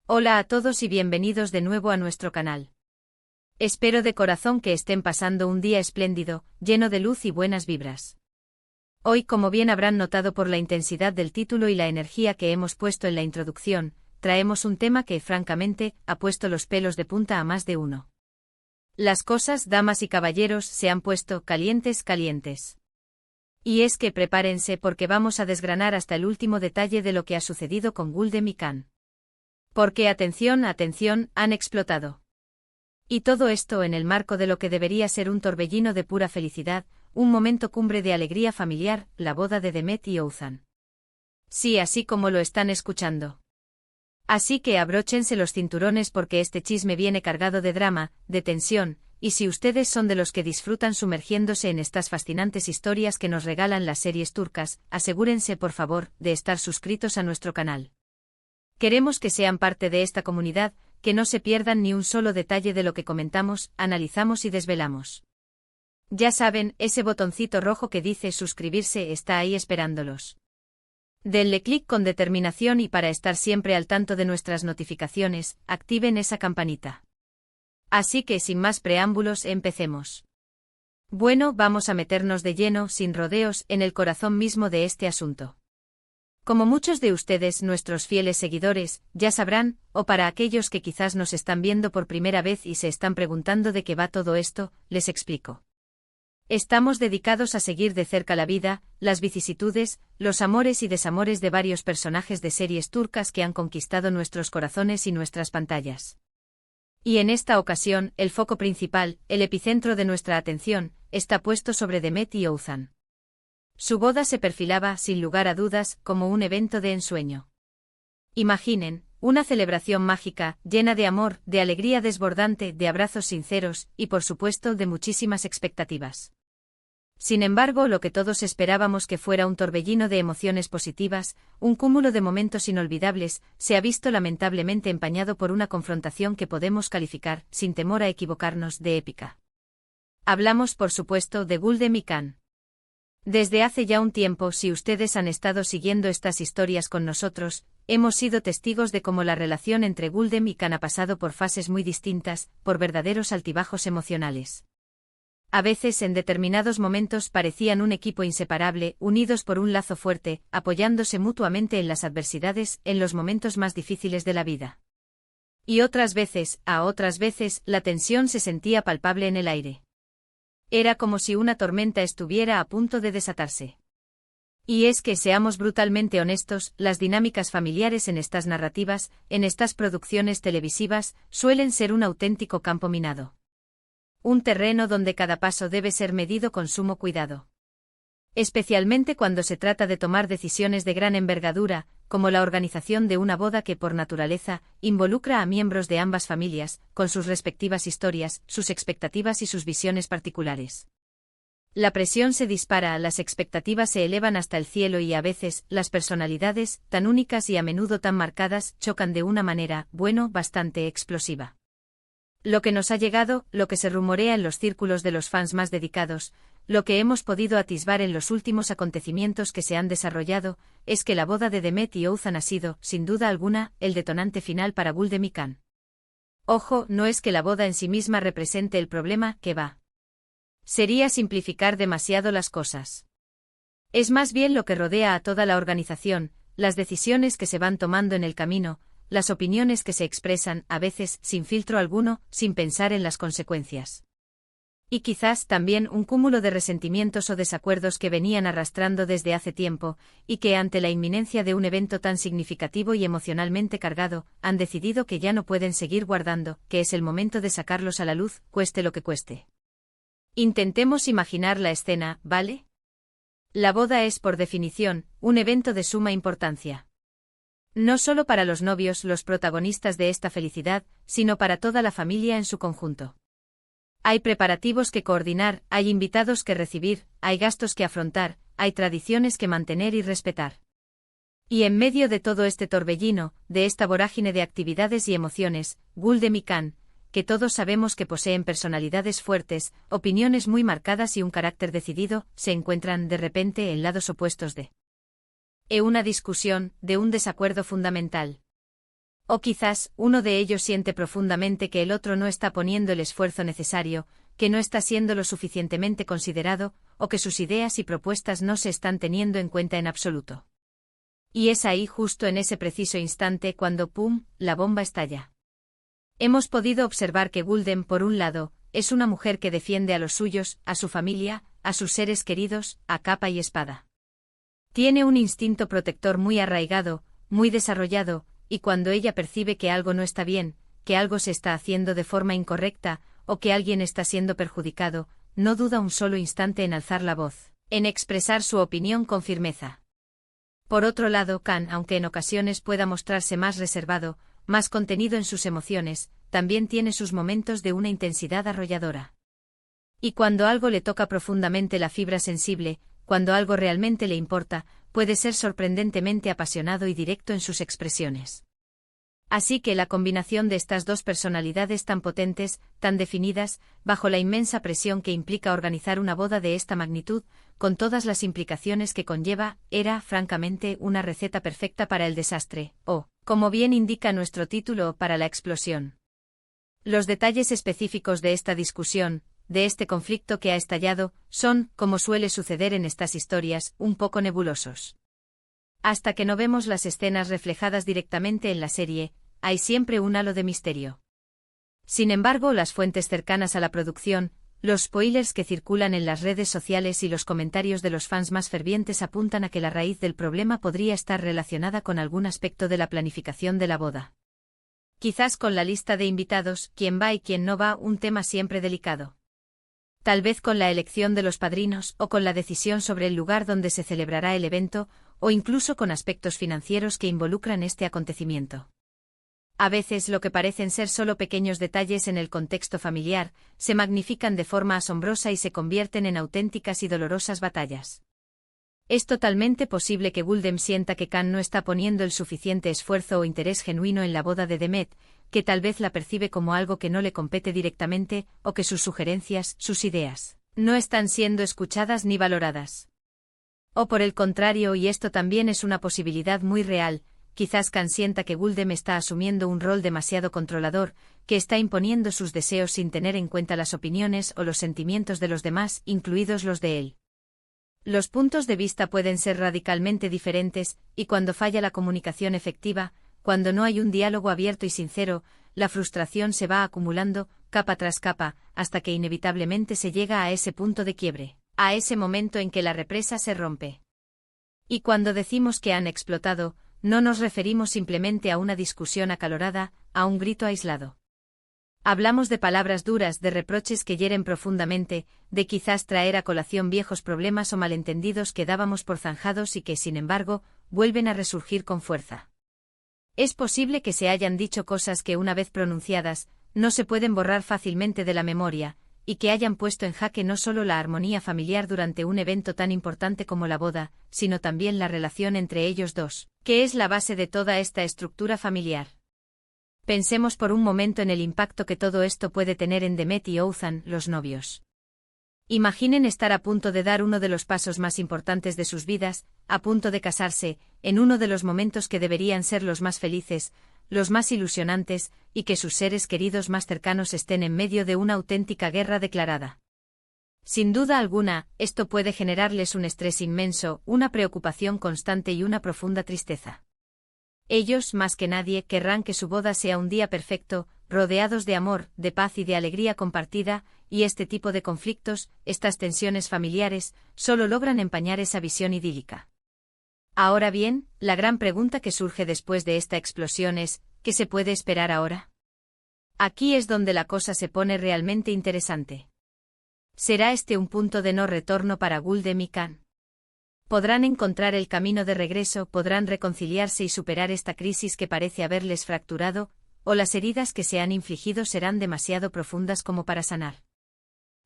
Hola a todos y bienvenidos de nuevo a nuestro canal. Espero de corazón que estén pasando un día espléndido, lleno de luz y buenas vibras. Hoy, como bien habrán notado por la intensidad del título y la energía que hemos puesto en la introducción, traemos un tema que, francamente, ha puesto los pelos de punta a más de uno. Las cosas, damas y caballeros, se han puesto calientes. Y es que prepárense porque vamos a desgranar hasta el último detalle de lo que ha sucedido con Gulden y Khan. Porque atención, han explotado. Y todo esto en el marco de lo que debería ser un torbellino de pura felicidad, un momento cumbre de alegría familiar, la boda de Demet y Oğuzhan. Sí, así como lo están escuchando. Así que abróchense los cinturones porque este chisme viene cargado de drama, de tensión, y si ustedes son de los que disfrutan sumergiéndose en estas fascinantes historias que nos regalan las series turcas, asegúrense por favor de estar suscritos a nuestro canal. Queremos que sean parte de esta comunidad, que no se pierdan ni un solo detalle de lo que comentamos, analizamos y desvelamos. Ya saben, ese botoncito rojo que dice suscribirse está ahí esperándolos. Denle clic con determinación y para estar siempre al tanto de nuestras notificaciones, activen esa campanita. Así que sin más preámbulos, empecemos. Bueno, vamos a meternos de lleno, sin rodeos, en el corazón mismo de este asunto. Como muchos de ustedes, nuestros fieles seguidores, ya sabrán, o para aquellos que quizás nos están viendo por primera vez y se están preguntando de qué va todo esto, les explico. Estamos dedicados a seguir de cerca la vida, las vicisitudes, los amores y desamores de varios personajes de series turcas que han conquistado nuestros corazones y nuestras pantallas. Y en esta ocasión, el foco principal, el epicentro de nuestra atención, está puesto sobre Demet y Oğuzhan. Su boda se perfilaba, sin lugar a dudas, como un evento de ensueño. Imaginen, una celebración mágica, llena de amor, de alegría desbordante, de abrazos sinceros, y por supuesto de muchísimas expectativas. Sin embargo, lo que todos esperábamos que fuera un torbellino de emociones positivas, un cúmulo de momentos inolvidables, se ha visto lamentablemente empañado por una confrontación que podemos calificar, sin temor a equivocarnos, de épica. Hablamos, por supuesto, de Gulden y Khan. Desde hace ya un tiempo, si ustedes han estado siguiendo estas historias con nosotros, hemos sido testigos de cómo la relación entre Gulden y Khan ha pasado por fases muy distintas, por verdaderos altibajos emocionales. A veces en determinados momentos parecían un equipo inseparable, unidos por un lazo fuerte, apoyándose mutuamente en las adversidades, en los momentos más difíciles de la vida. Y otras veces, la tensión se sentía palpable en el aire. Era como si una tormenta estuviera a punto de desatarse. Y es que, seamos brutalmente honestos, las dinámicas familiares en estas narrativas, en estas producciones televisivas, suelen ser un auténtico campo minado. Un terreno donde cada paso debe ser medido con sumo cuidado. Especialmente cuando se trata de tomar decisiones de gran envergadura, como la organización de una boda que por naturaleza, involucra a miembros de ambas familias, con sus respectivas historias, sus expectativas y sus visiones particulares. La presión se dispara, las expectativas se elevan hasta el cielo y a veces, las personalidades, tan únicas y a menudo tan marcadas, chocan de una manera, bastante explosiva. Lo que nos ha llegado, lo que se rumorea en los círculos de los fans más dedicados, lo que hemos podido atisbar en los últimos acontecimientos que se han desarrollado, es que la boda de Demet y Oğuzhan ha sido, sin duda alguna, el detonante final para Gulden y Khan. Ojo, no es que la boda en sí misma represente el problema, que va. Sería simplificar demasiado las cosas. Es más bien lo que rodea a toda la organización, las decisiones que se van tomando en el camino, las opiniones que se expresan, a veces, sin filtro alguno, sin pensar en las consecuencias. Y quizás también un cúmulo de resentimientos o desacuerdos que venían arrastrando desde hace tiempo, y que ante la inminencia de un evento tan significativo y emocionalmente cargado, han decidido que ya no pueden seguir guardando, que es el momento de sacarlos a la luz, cueste lo que cueste. Intentemos imaginar la escena, ¿vale? La boda es, por definición, un evento de suma importancia. No solo para los novios, los protagonistas de esta felicidad, sino para toda la familia en su conjunto. Hay preparativos que coordinar, hay invitados que recibir, hay gastos que afrontar, hay tradiciones que mantener y respetar. Y en medio de todo este torbellino, de esta vorágine de actividades y emociones, Gulden y Khan, que todos sabemos que poseen personalidades fuertes, opiniones muy marcadas y un carácter decidido, se encuentran de repente en lados opuestos de una discusión, de un desacuerdo fundamental. O quizás, uno de ellos siente profundamente que el otro no está poniendo el esfuerzo necesario, que no está siendo lo suficientemente considerado, o que sus ideas y propuestas no se están teniendo en cuenta en absoluto. Y es ahí justo en ese preciso instante cuando ¡pum!, la bomba estalla. Hemos podido observar que Gulden, por un lado, es una mujer que defiende a los suyos, a su familia, a sus seres queridos, a capa y espada. Tiene un instinto protector muy arraigado, muy desarrollado, y cuando ella percibe que algo no está bien, que algo se está haciendo de forma incorrecta, o que alguien está siendo perjudicado, no duda un solo instante en alzar la voz, en expresar su opinión con firmeza. Por otro lado, Kan, aunque en ocasiones pueda mostrarse más reservado, más contenido en sus emociones, también tiene sus momentos de una intensidad arrolladora. Y cuando algo le toca profundamente la fibra sensible, cuando algo realmente le importa, puede ser sorprendentemente apasionado y directo en sus expresiones. Así que la combinación de estas dos personalidades tan potentes, tan definidas, bajo la inmensa presión que implica organizar una boda de esta magnitud, con todas las implicaciones que conlleva, era, francamente, una receta perfecta para el desastre, o, como bien indica nuestro título, para la explosión. Los detalles específicos de esta discusión, de este conflicto que ha estallado, son, como suele suceder en estas historias, un poco nebulosos. Hasta que no vemos las escenas reflejadas directamente en la serie, hay siempre un halo de misterio. Sin embargo, las fuentes cercanas a la producción, los spoilers que circulan en las redes sociales y los comentarios de los fans más fervientes apuntan a que la raíz del problema podría estar relacionada con algún aspecto de la planificación de la boda. Quizás con la lista de invitados, quién va y quién no va, un tema siempre delicado. Tal vez con la elección de los padrinos, o con la decisión sobre el lugar donde se celebrará el evento, o incluso con aspectos financieros que involucran este acontecimiento. A veces lo que parecen ser solo pequeños detalles en el contexto familiar, se magnifican de forma asombrosa y se convierten en auténticas y dolorosas batallas. Es totalmente posible que Gulden sienta que Kan no está poniendo el suficiente esfuerzo o interés genuino en la boda de Demet, que tal vez la percibe como algo que no le compete directamente, o que sus sugerencias, sus ideas, no están siendo escuchadas ni valoradas. O por el contrario, y esto también es una posibilidad muy real, quizás Kan sienta que Gulden está asumiendo un rol demasiado controlador, que está imponiendo sus deseos sin tener en cuenta las opiniones o los sentimientos de los demás, incluidos los de él. Los puntos de vista pueden ser radicalmente diferentes, y cuando falla la comunicación efectiva, cuando no hay un diálogo abierto y sincero, la frustración se va acumulando, capa tras capa, hasta que inevitablemente se llega a ese punto de quiebre, a ese momento en que la represa se rompe. Y cuando decimos que han explotado, no nos referimos simplemente a una discusión acalorada, a un grito aislado. Hablamos de palabras duras, de reproches que hieren profundamente, de quizás traer a colación viejos problemas o malentendidos que dábamos por zanjados y que, sin embargo, vuelven a resurgir con fuerza. Es posible que se hayan dicho cosas que, una vez pronunciadas, no se pueden borrar fácilmente de la memoria, y que hayan puesto en jaque no solo la armonía familiar durante un evento tan importante como la boda, sino también la relación entre ellos dos, que es la base de toda esta estructura familiar. Pensemos por un momento en el impacto que todo esto puede tener en Demet y Ouzhan, los novios. Imaginen estar a punto de dar uno de los pasos más importantes de sus vidas, a punto de casarse, en uno de los momentos que deberían ser los más felices, los más ilusionantes, y que sus seres queridos más cercanos estén en medio de una auténtica guerra declarada. Sin duda alguna, esto puede generarles un estrés inmenso, una preocupación constante y una profunda tristeza. Ellos, más que nadie, querrán que su boda sea un día perfecto, rodeados de amor, de paz y de alegría compartida, y este tipo de conflictos, estas tensiones familiares, solo logran empañar esa visión idílica. Ahora bien, la gran pregunta que surge después de esta explosión es, ¿qué se puede esperar ahora? Aquí es donde la cosa se pone realmente interesante. ¿Será este un punto de no retorno para Gulden y Kan? ¿Podrán encontrar el camino de regreso, podrán reconciliarse y superar esta crisis que parece haberles fracturado, o las heridas que se han infligido serán demasiado profundas como para sanar?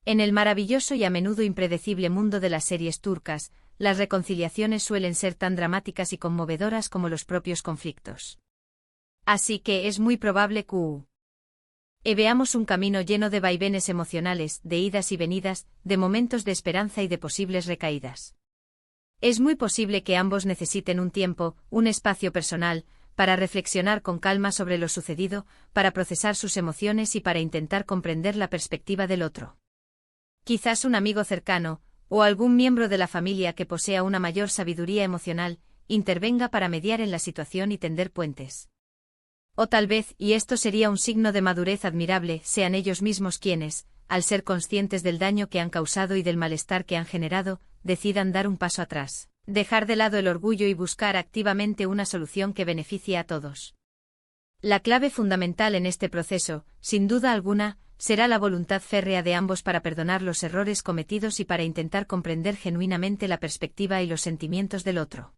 En el maravilloso y a menudo impredecible mundo de las series turcas, las reconciliaciones suelen ser tan dramáticas y conmovedoras como los propios conflictos. Así que es muy probable que veamos un camino lleno de vaivenes emocionales, de idas y venidas, de momentos de esperanza y de posibles recaídas. Es muy posible que ambos necesiten un tiempo, un espacio personal, para reflexionar con calma sobre lo sucedido, para procesar sus emociones y para intentar comprender la perspectiva del otro. Quizás un amigo cercano, o algún miembro de la familia que posea una mayor sabiduría emocional, intervenga para mediar en la situación y tender puentes. O tal vez, y esto sería un signo de madurez admirable, sean ellos mismos quienes, al ser conscientes del daño que han causado y del malestar que han generado, decidan dar un paso atrás, dejar de lado el orgullo y buscar activamente una solución que beneficie a todos. La clave fundamental en este proceso, sin duda alguna, será la voluntad férrea de ambos para perdonar los errores cometidos y para intentar comprender genuinamente la perspectiva y los sentimientos del otro.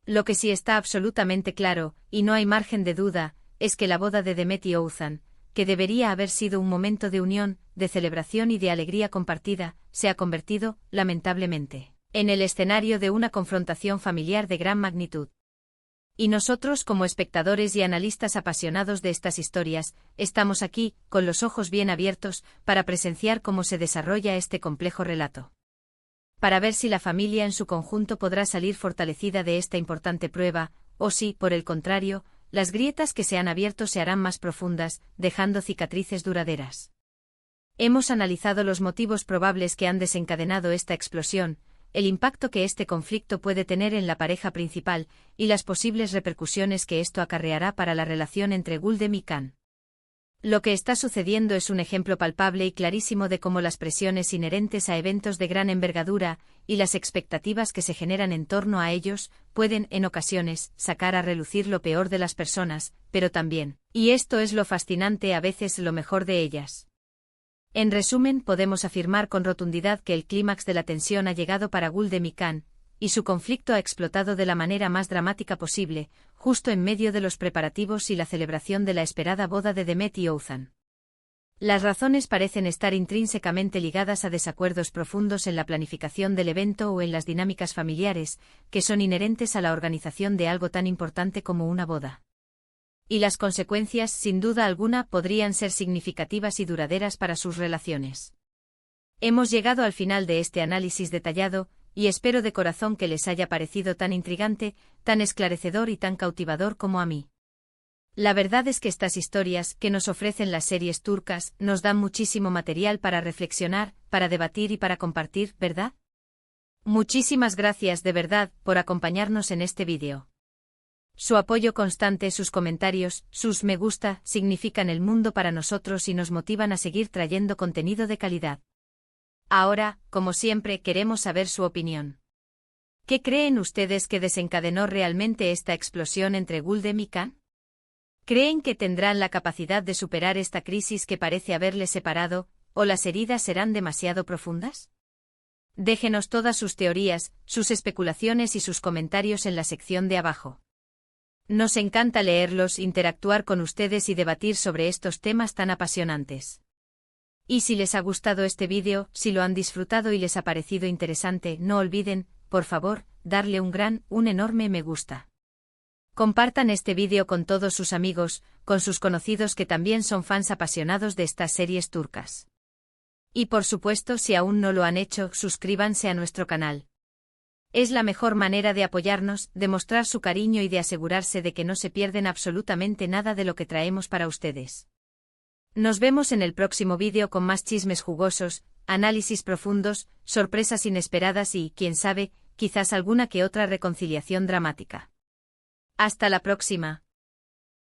Lo que sí está absolutamente claro, y no hay margen de duda, es que la boda de Demet y Othman, que debería haber sido un momento de unión, de celebración y de alegría compartida, se ha convertido, lamentablemente, en el escenario de una confrontación familiar de gran magnitud. Y nosotros, como espectadores y analistas apasionados de estas historias, estamos aquí, con los ojos bien abiertos, para presenciar cómo se desarrolla este complejo relato. Para ver si la familia en su conjunto podrá salir fortalecida de esta importante prueba, o si, por el contrario, las grietas que se han abierto se harán más profundas, dejando cicatrices duraderas. Hemos analizado los motivos probables que han desencadenado esta explosión, el impacto que este conflicto puede tener en la pareja principal, y las posibles repercusiones que esto acarreará para la relación entre Guldem y Khan. Lo que está sucediendo es un ejemplo palpable y clarísimo de cómo las presiones inherentes a eventos de gran envergadura, y las expectativas que se generan en torno a ellos, pueden, en ocasiones, sacar a relucir lo peor de las personas, pero también, y esto es lo fascinante, a veces lo mejor de ellas. En resumen, podemos afirmar con rotundidad que el clímax de la tensión ha llegado para Guldem y Khan, y su conflicto ha explotado de la manera más dramática posible, justo en medio de los preparativos y la celebración de la esperada boda de Demet y Othman. Las razones parecen estar intrínsecamente ligadas a desacuerdos profundos en la planificación del evento o en las dinámicas familiares, que son inherentes a la organización de algo tan importante como una boda. Y las consecuencias, sin duda alguna, podrían ser significativas y duraderas para sus relaciones. Hemos llegado al final de este análisis detallado, y espero de corazón que les haya parecido tan intrigante, tan esclarecedor y tan cautivador como a mí. La verdad es que estas historias que nos ofrecen las series turcas nos dan muchísimo material para reflexionar, para debatir y para compartir, ¿verdad? Muchísimas gracias de verdad por acompañarnos en este vídeo. Su apoyo constante, sus comentarios, sus me gusta, significan el mundo para nosotros y nos motivan a seguir trayendo contenido de calidad. Ahora, como siempre, queremos saber su opinión. ¿Qué creen ustedes que desencadenó realmente esta explosión entre Guldem y Khan? ¿Creen que tendrán la capacidad de superar esta crisis que parece haberles separado, o las heridas serán demasiado profundas? Déjenos todas sus teorías, sus especulaciones y sus comentarios en la sección de abajo. Nos encanta leerlos, interactuar con ustedes y debatir sobre estos temas tan apasionantes. Y si les ha gustado este vídeo, si lo han disfrutado y les ha parecido interesante, no olviden, por favor, darle un enorme me gusta. Compartan este vídeo con todos sus amigos, con sus conocidos que también son fans apasionados de estas series turcas. Y por supuesto, si aún no lo han hecho, suscríbanse a nuestro canal. Es la mejor manera de apoyarnos, de mostrar su cariño y de asegurarse de que no se pierden absolutamente nada de lo que traemos para ustedes. Nos vemos en el próximo vídeo con más chismes jugosos, análisis profundos, sorpresas inesperadas y, quién sabe, quizás alguna que otra reconciliación dramática. Hasta la próxima.